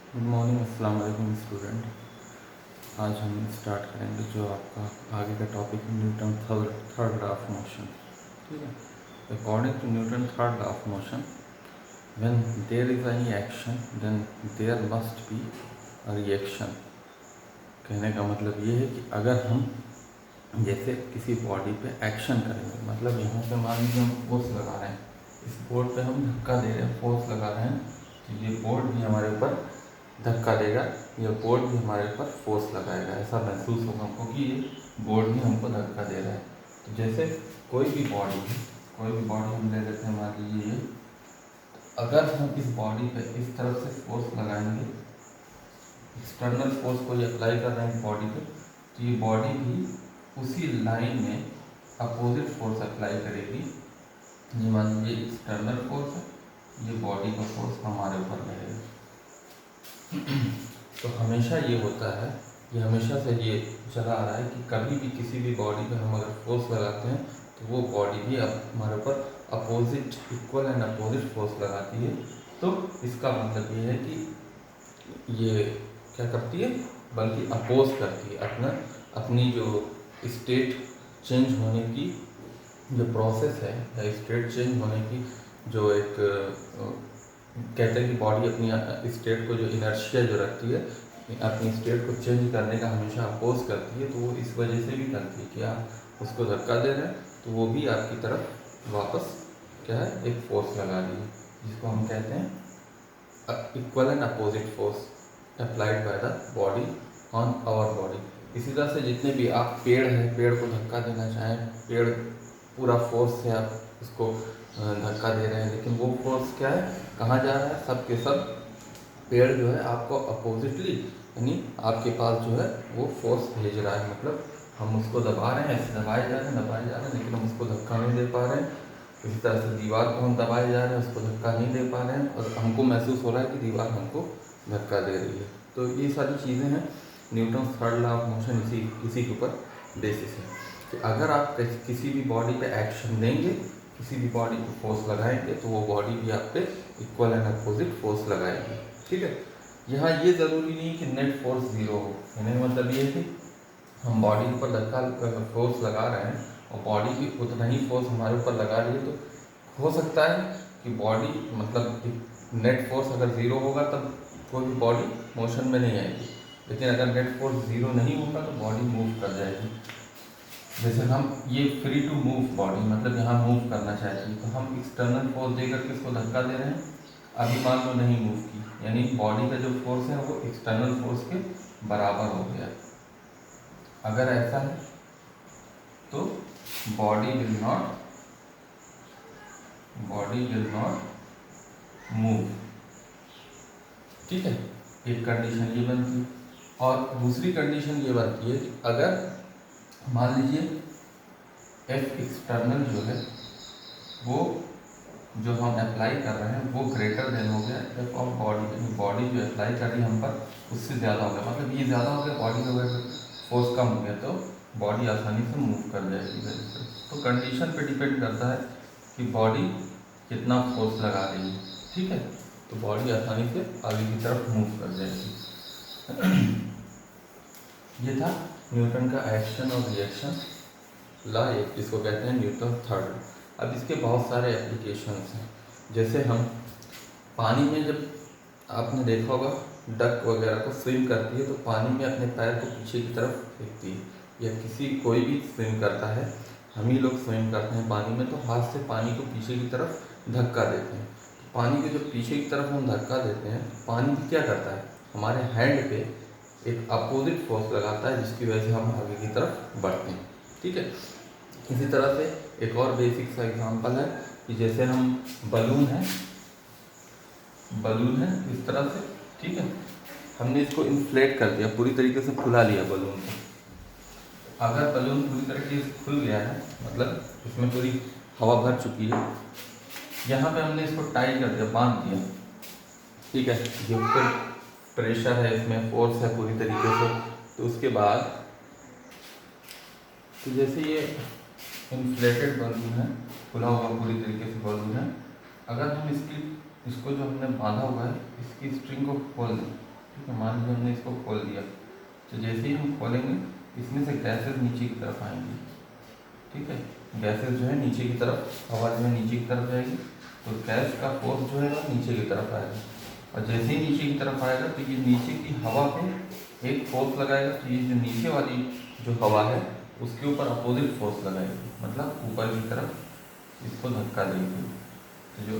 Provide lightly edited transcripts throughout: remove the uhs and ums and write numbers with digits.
Good morning, अस्सलाम वालेकुम student. आज हम स्टार्ट करेंगे जो आपका आगे का टॉपिक है Newton third law of motion. ठीक है। According to Newton third law of motion, when there is any action then there must be a reaction. कहने का मतलब ये है कि अगर हम जैसे किसी बॉडी पे एक्शन करेंगे, मतलब यहाँ पे मान लीजिए हम फोर्स लगा रहे हैं, इस बोर्ड पे हम धक्का दे रहे हैं, फोर्स लगा रहे हैं, तो ये बोर्ड भी हमारे ऊपर धक्का देगा, यह बोर्ड भी हमारे ऊपर फोर्स लगाएगा। ऐसा महसूस होगा हमको कि ये बोर्ड भी हमको धक्का दे रहा है। तो जैसे कोई भी बॉडी हम ले लेते हैं, मान लीजिए ये, अगर हम इस बॉडी पे इस तरफ से फोर्स लगाएंगे, एक्सटर्नल फोर्स को ये अप्लाई कर रहे हैं बॉडी पे, तो ये बॉडी भी उसी लाइन में अपोजिट फोर्स अप्लाई करेगी। ये मान लीजिए एक्सटर्नल फोर्स है, ये बॉडी का फोर्स हमारे ऊपर लगेगा। तो हमेशा ये होता है, ये हमेशा से ये चला आ रहा है कि कभी भी किसी भी बॉडी पे हम अगर फोर्स लगाते हैं तो वो बॉडी भी हमारे ऊपर opposite, equal and opposite force लगाती है। तो इसका मतलब ये है कि ये क्या करती है, बल्कि अपोज करती है अपनी जो स्टेट चेंज होने की जो प्रोसेस है, या स्टेट चेंज होने की जो एक कहते हैं कि बॉडी अपनी स्टेट को, जो इनर्शिया जो रखती है, अपनी स्टेट को चेंज करने का हमेशा अपोज करती है। तो वो इस वजह से भी करती है कि आप उसको धक्का दे रहे हैं तो वो भी आपकी तरफ वापस क्या है, एक फोर्स लगा रही है, जिसको हम कहते हैं equal and opposite force applied by the body on our body. इसी तरह से जितने भी आप पेड़ हैं, पेड़ को धक्का देना चाहें, पेड़ पूरा फोर्स से आप उसको धक्का दे रहे हैं, लेकिन वो फोर्स क्या है, कहाँ जा रहा है, सब के सब पेड़ जो है आपको अपोजिटली, यानी आपके पास जो है वो फोर्स भेज रहा है। मतलब हम उसको दबा रहे हैं, ऐसे दबाए जा रहे हैं, लेकिन हम उसको धक्का नहीं दे पा रहे हैं। इसी तरह से दीवार को हम दबाए जा रहे हैं, उसको धक्का नहीं दे पा रहे हैं, और हमको महसूस हो रहा है कि दीवार हमको धक्का दे रही है। तो ये सारी चीज़ें हैं, Newton third law of motion इसी के ऊपर बेसिस है कि अगर आप किसी भी बॉडी पे एक्शन देंगे, किसी भी बॉडी को फोर्स लगाएंगे, तो वो बॉडी भी आप पे इक्वल एंड अपोजिट फोर्स लगाएगी। ठीक है। यहाँ ये ज़रूरी नहीं कि नेट फोर्स जीरो हो, यानी मतलब ये है कि हम बॉडी के ऊपर धक्का फोर्स लगा रहे हैं और बॉडी भी उतना ही फोर्स हमारे ऊपर लगा रही है, तो हो सकता है कि बॉडी मतलब नेट फोर्स अगर ज़ीरो होगा तब कोई भी बॉडी मोशन में नहीं आएगी, लेकिन अगर नेट फोर्स ज़ीरो नहीं होगा तो बॉडी मूव कर जाएगी। जैसे हम ये फ्री टू मूव बॉडी, मतलब यहाँ मूव करना चाहती है, तो हम एक्सटर्नल फोर्स देकर के इसको धक्का दे रहे हैं, अभी मान लो नहीं मूव की, यानी बॉडी का जो फोर्स है वो एक्सटर्नल फोर्स के बराबर हो गया। अगर ऐसा है तो बॉडी विल नॉट मूव। ठीक है, एक कंडीशन ये बनती है। और दूसरी कंडीशन ये बनती है कि अगर मान लीजिए एफ एक्सटर्नल जो है वो जो हम अप्लाई कर रहे हैं वो ग्रेटर देन हो गया एफ ऑफ बॉडी, यानी बॉडी जो अप्लाई कर रही है हम पर उससे ज़्यादा हो गया, मतलब ये ज़्यादा हो गया, बॉडी का अगर फोर्स कम हो गया तो बॉडी आसानी से मूव कर जाएगी इधर से। तो कंडीशन पे डिपेंड करता है कि बॉडी कितना फोर्स लगा रही है। ठीक है, तो बॉडी आसानी से आगे की तरफ मूव कर जाएगी। ये था न्यूटन का एक्शन और रिएक्शन लॉ, जिसको कहते हैं न्यूटन थर्ड। अब इसके बहुत सारे एप्लीकेशंस हैं। जैसे हम पानी में, जब आपने देखा होगा डक वगैरह को स्विम करती है तो पानी में अपने पैर को पीछे की तरफ फेंकती है, या कोई भी स्विम करता है, हम ही लोग स्विम करते हैं पानी में, तो हाथ से पानी को पीछे की तरफ धक्का देते हैं। तो पानी के जो पीछे की तरफ हम धक्का देते हैं, पानी भी क्या करता है, हमारे हैंड पे एक अपोजिट फोर्स लगाता है, जिसकी वजह से हम आगे की तरफ बढ़ते हैं। ठीक है। इसी तरह से एक और बेसिक सा एग्जांपल है कि जैसे हम बलून है इस तरह से, ठीक है, हमने इसको इन्फ्लेट कर दिया, पूरी तरीके से फुला लिया बलून को। अगर बलून पूरी तरीके से खुल गया है, मतलब इसमें पूरी हवा भर चुकी है, यहाँ पे हमने इसको टाइट कर दिया, बांध दिया। ठीक है, ये ऊपर प्रेशर है, इसमें फोर्स है पूरी तरीके से। तो उसके बाद तो जैसे ये इन्फ्लेटेड बलून है, खुला हुआ पूरी तरीके से बलून है, अगर हम इसको जो हमने बांधा हुआ है इसकी स्ट्रिंग को खोल दें, ठीक है, मान लीजिए हमने इसको खोल दिया, तो जैसे ही हम खोलेंगे इसमें से गैसेस नीचे की तरफ आएंगी। ठीक है, गैसेस जो है नीचे की तरफ, हवा जो है नीचे की तरफ जाएगी, तो गैस का फोर्स जो है वो नीचे की तरफ आएगा, और जैसे ही नीचे की तरफ आएगा तो ये नीचे की हवा पे एक फोर्स लगाएगा, तो ये जो नीचे वाली जो हवा है उसके ऊपर अपोजिट फोर्स लगाएगी, मतलब ऊपर की तरफ इसको धक्का देगी। तो जो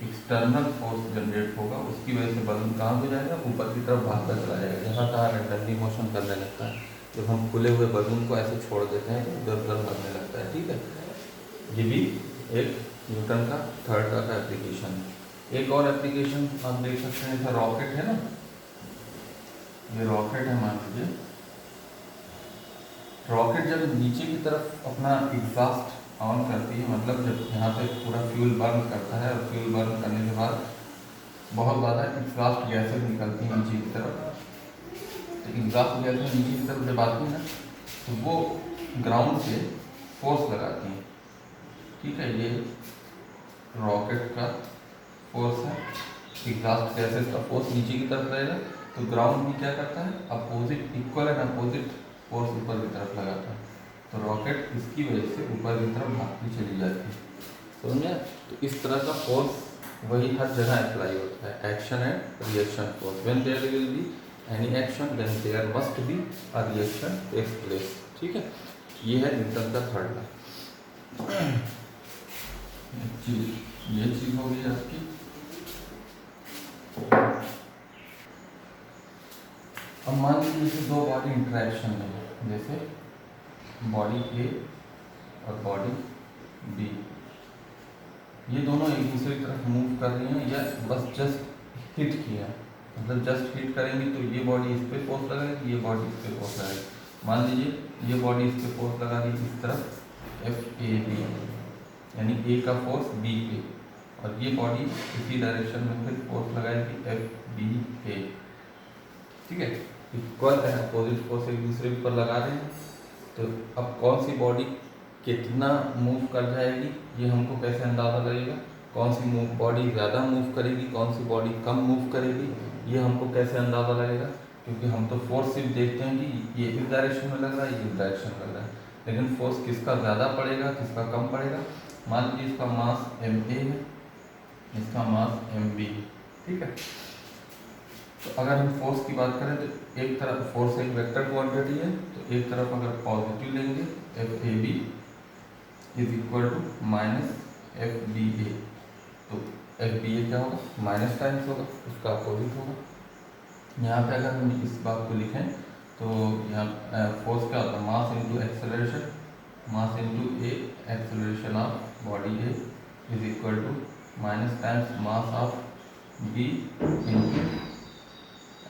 एक्सटर्नल फोर्स जनरेट होगा उसकी वजह से बलून कहाँ हो जाएगा, ऊपर की तरफ भागता चला जाएगा, जहाँ तहाँ रैंडमली मोशन करने लगता है। जब हम खुले हुए बलून को ऐसे छोड़ देते हैं तो इधर उधर भागने लगता है। ठीक है, ये भी एक न्यूटन का थर्ड लॉ का एप्लीकेशन है। एक और एप्लीकेशन आप देख सकते हैं, जैसे रॉकेट है ना, ये रॉकेट है, मान लीजिए रॉकेट जब नीचे की तरफ अपना एग्जॉस्ट ऑन करती है, मतलब जब यहाँ पे पूरा फ्यूल बर्न करता है, और फ्यूल बर्न करने के बाद बहुत ज़्यादा एग्जॉस्ट गैसेज निकलती हैं नीचे की तरफ, तो एग्जॉस्ट गैसेज नीचे की तरफ जब आती है ना, तो वो ग्राउंड से फोर्स लगाती हैं। ठीक है, ये रॉकेट का फोर्स है, एग्जॉस्ट गैसेज का फोर्स नीचे की तरफ रहेगा, तो ग्राउंड भी क्या करता है, opposite, equal and opposite force ऊपर की तरफ लगाता है, तो रॉकेट इसकी वजह से ऊपर की तरफ भागती चली जाती है। समझे? तो इस तरह का फोर्स वही हर जगह अप्लाई होता है, action and reaction force. When there will be any action then there must be a reaction takes place. ठीक है, ये है न्यूटन का थर्ड लॉ। ये चीज हो गई आपकी। अब मान लीजिए जैसे दो बॉडी इंटरेक्शन में है, जैसे बॉडी ए और बॉडी बी, ये दोनों एक दूसरे की तरफ मूव कर रही हैं, या बस जस्ट हिट किया, मतलब जस्ट हिट करेंगी तो ये बॉडी इस पे फोर्स लगाएगी, ये बॉडी इस पे फोर्स लगाएगी। मान लीजिए ये बॉडी इस पे फोर्स लगा रही है इस तरफ एफ ए बी, यानी ए का फोर्स बी पे, और ये बॉडी इसी डायरेक्शन में फिर फोर्स लगाएगी एफ बी ए। ठीक है, इक्वल एंड अपोजिट फोर्स एक दूसरे के ऊपर लगा रहे हैं, तो अब कौन सी बॉडी कितना मूव कर जाएगी ये हमको कैसे अंदाज़ा लगेगा, कौन सी बॉडी ज़्यादा मूव करेगी, कौन सी बॉडी कम मूव करेगी, ये हमको कैसे अंदाज़ा लगेगा, क्योंकि हम तो फोर्स सिर्फ देखते हैं कि ये इस डायरेक्शन में लग रहा है, ये इस डायरेक्शन में लग रहा है, लेकिन फोर्स किसका ज़्यादा पड़ेगा, किसका कम पड़ेगा। मान लीजिए इसका मास एम ए है, इसका मास एम बी है। ठीक है, तो अगर हम फोर्स की बात करें तो एक तरफ फोर्स एक वेक्टर क्वांटिटी है, तो एक तरफ अगर पॉजिटिव लेंगे F A B is equal to minus F B A, तो एफ बी ए क्या होगा, माइनस टाइम्स होगा, उसका अपोजिट होगा। यहाँ पे अगर हम इस बात को लिखें तो यहाँ फोर्स क्या होता है, mass into acceleration, mass into a acceleration of body A is equal to minus times mass of B into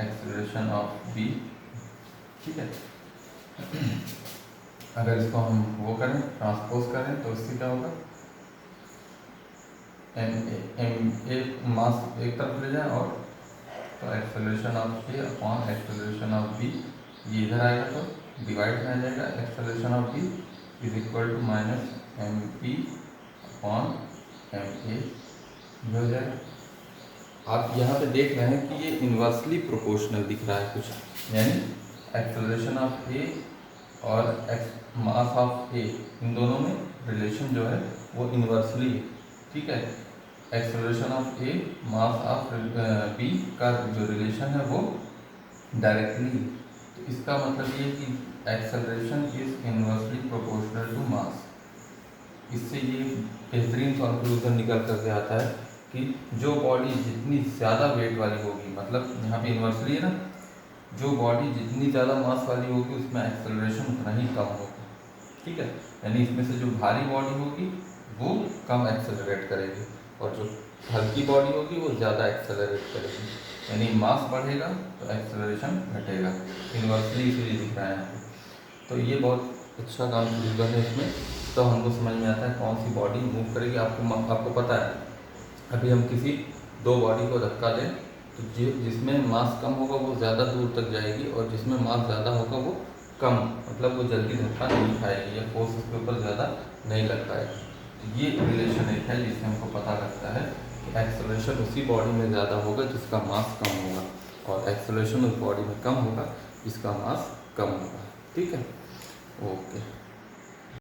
acceleration of B. ठीक है, अगर इसको हम वो करें, ट्रांसपोज करें, तो इससे क्या होगा, एम ए मास एक तरफ ले जाए, और तो acceleration of A upon acceleration of B, ये इधर आएगा तो डिवाइड में आ जाएगा, acceleration of B is equal to minus M P upon M A हो जाएगा। आप यहाँ पे देख रहे हैं कि ये इन्वर्सली प्रोपोर्शनल दिख रहा है कुछ, यानी एक्सेलरेशन ऑफ ए और मास ऑफ ए, इन दोनों में रिलेशन जो है वो इन्वर्सली है। ठीक है, acceleration of A mass of B का जो रिलेशन है वो डायरेक्टली, तो इसका मतलब ये कि acceleration is inversely proportional to mass. इससे ये बेहतरीन कंक्लूजन निकल करके आता है कि जो बॉडी जितनी ज़्यादा वेट वाली होगी, मतलब यहाँ पे इन्वर्सली है ना, जो बॉडी जितनी ज़्यादा मास वाली होगी उसमें एक्सेलरेशन उतना ही कम होगा। ठीक है, यानी इसमें से जो भारी बॉडी होगी वो कम एक्सेलरेट करेगी, और जो हल्की बॉडी होगी वो ज़्यादा एक्सेलरेट करेगी, यानी मास बढ़ेगा तो एक्सेलरेशन घटेगा, इन्वर्सली इसीलिए दिख रहा है यहाँ पे। तो ये बहुत अच्छा कंक्लूजन है इसमें, तो हमको समझ में आता है कौन सी बॉडी मूव करेगी। आपको पता है, अभी हम किसी दो बॉडी को धक्का दें तो जिसमें मास कम होगा वो ज़्यादा दूर तक जाएगी, और जिसमें मास ज़्यादा होगा वो कम, मतलब वो जल्दी धक्का नहीं खाएगी, या फोर्स उसके ऊपर ज़्यादा नहीं लग पाएगी। तो ये रिलेशन एक है जिससे हमको पता लगता है कि एक्सेलरेशन उसी बॉडी में ज़्यादा होगा जिसका मास कम होगा। और एक्सेलरेशन उस बॉडी में कम होगा, इसका मास कम होगा। ठीक है, ओके।